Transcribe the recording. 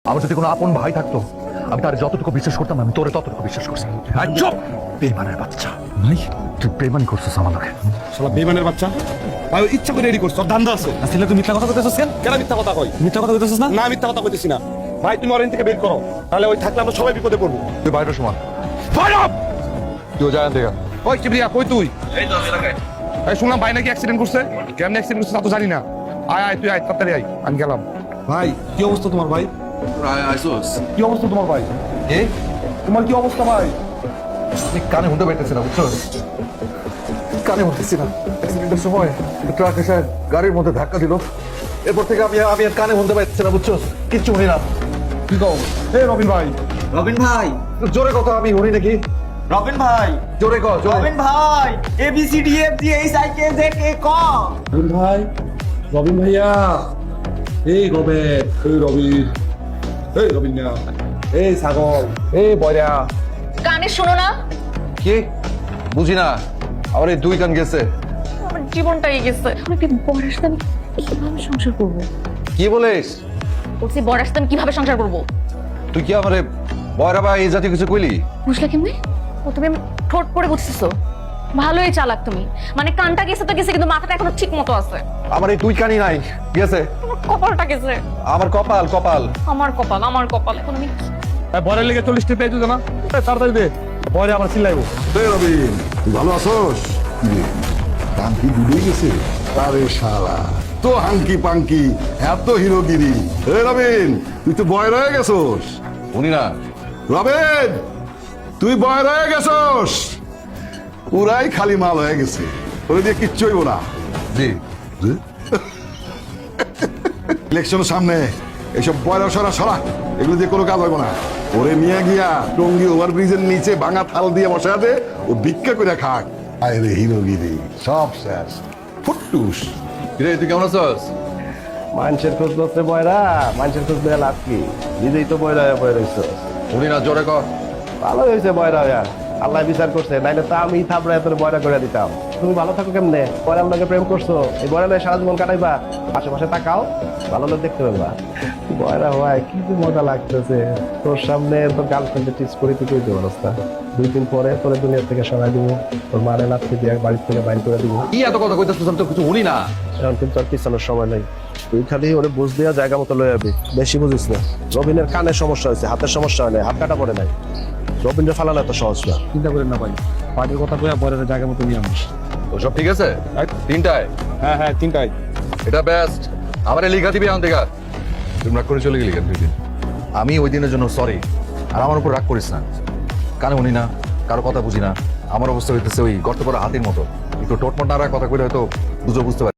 আমার যদি কোনো আপন ভাই থাকতো আমি তার যতটুকু বিশ্বাস করতাম আমি তোরে ততটুকু বিশ্বাস করছি। চুপ বেইমানের বাচ্চা ভাই, তুই বেইমানি করছিস আমার লগে। শালা বেইমানের বাচ্চা ভাই, ও ইচ্ছা করে রেডি করছ, তোর ধান্দা আছে। আসলে তুই মিথ্যা কথা কইতেছিস কেন? কেন মিথ্যা কথা কই? মিথ্যা কথা কইতেছিস না? না মিথ্যা কথা কইতেছি না ভাই, তুমি অরেঞ্জ থেকে বের করো, তাহলে ওই থাকলে আমরা সবাই বিপদে পড়বো। তুই বাইরের সমান ফায়ার তুই যায় দেখা। ওই কিবরিয়া কই তুই? এই তো এলাকায়। এই শুনলাম ভাই নাকি অ্যাক্সিডেন্ট করছে, কেমনে অ্যাক্সিডেন্ট করছে তা তো জানি না। আয় আয় তুই আয়, তাড়াতাড়ি আয়, আমি গেলাম। ভাই কি অবস্থা তোমার ভাই? কি অবস্থা তোমার ভাই? তোমার কি অবস্থা ভাই? তুই কানে শুনতে পাইতেছি না বুঝছো, কানে শুনতেছি না। অ্যাক্সিডেন্টের সময় ট্রাক এসে গাড়ির মধ্যে ধাক্কা দিল, এরপর থেকে আমি আর কানে শুনতে পাইতেছি না বুঝছো, কিচ্ছু শুনি না। কি কও? এই রবিন ভাই, রবিন ভাই, জোরে কথা আমি শুনি নাকি? রবিন ভাই, জোরে ক জোরে। রবিন ভাই, A B C D F G H I K J K ক। রবিন ভাই, রবিন ভাইয়া, এই রবে, এই রবিন, এই রবিন না, এই ছাগল, এই বয়রা। কানে শোনো না? কি বুঝি না, আমার এই দুই কান গেছে। আমার জীবনটাই গেছে। আমি কি বর আসতে আমি কিভাবে সংসার করবো? কি বলিস? বলছি বর আসতে আমি কিভাবে সংসার করবো? তুই কি আমারে বয়রা বা এই জাতীয় কিছু কইলি? বুঝলে কেমনে? ও তুমি ঠোঁট পড়ে বুঝতেছো। ভালোই চালাক তুমি, মানে কানটা গেছে তো গেছে কিন্তু মাথাটা এখনো ঠিক মতো আছে। আমার এই দুই কানই নাই গেছে। তোমার কপালটা গেছে। আমার কপাল কপাল আমার কপাল, আমার কপাল। এখন আমি বরের লেগে 40 টাকা দিতে না, তাড়াতাড়ি দে, বরে আমার চিল্লাইবো। এই রবিন, তুই ভালো আছোস? কান কি ডুবে গেছে? আরে শালা তো হাঙ্কি পাঙ্কি, এত হিরোগিরি। এই রবিন, তুই তো বয় রয়ে গেছোস। উনি না রবিন, তুই বয় রয়ে গেছোস। পুরাই খালি মাল হয়ে গেছে, ওরে দিয়ে কিচ্ছু হইব না। জি ইলেকশনের সামনে এসব বয়রা সরা সরা এগুলো দিয়ে কোনো কাজ হবে না। ওরে নিয়ে গিয়া টঙ্গী ওভার ব্রিজের নিচে ভাঙা থাল দিয়ে বসা দে, ও ভিক্ষা করে খাক। আয় রে হিরোগিরি, সব শেষ, ফুটটুস। কিরে তুই কেমন আছিস? মানুষের খোঁজ করতে বয়রা, মানুষের খোঁজ নিয়ে লাভ কি? নিজেই তো বয়রা হয়ে বয়ে রয়েছ। উনি না জোরে কর। ভালো হয়েছে বয়রা হইয়া, আল্লাহ বিচার করছে, নাইলে তো আমি থাপড়ায় তোর বয়রা করে দিতাম। তুমি ভালো থাকো কেমনে? বয়রার লগে প্রেম করছো, এই বয়রা লগে সারা জীবন কাটাইবা, আশেপাশে তাকাও, ভালো লোক দেখতে পারবা। বয়রা হয় কি যে মজা লাগতেছে, তোর সামনে তোর গার্লফ্রেন্ডে টিচ করে তুই কইতে পারস না। 2 দিন পরে তোর দুনিয়া থেকে সরাই দিব, তোর মারে লাথি দিয়ে বাড়ির থেকে বাইর করে দিব। কি এত কথা কইতেছিস, আমি তো কিছু শুনি না। এখন কিন্তু আর পিছানোর সময় নেই, তুই খালি ওরে বুঝ দেওয়া জায়গা মতো লয়ে যাবি, বেশি বুঝিস না। রবিনের কানের সমস্যা হয়েছে, হাতের সমস্যা হয় নাই, হাত কাটা পড়ে নাই। রবিনের ফালানো এত সহজ না। চিন্তা করেন না ভাই, পার্টির কথা কইয়া বরের জায়গা মতো নিয়ে আনিস। তো সব ঠিক আছে? তিনটায়? হ্যাঁ হ্যাঁ, 3টায়। এটা বেস্ট। আমারে লিখা দিবি এখন দেখা। তুমি রাগ করে চলে গেলি কেন 2 দিন? আমি ওই দিনের জন্য সরি, আর আমার উপর রাগ করিস না। কানে শুনি না, কারো কথা বুঝি না, আমার অবস্থা হইতেছে ওই গর্ত করা হাতির মতো। একটু টোটমোট না কথা কইলে হয়তো বুঝতে পারি।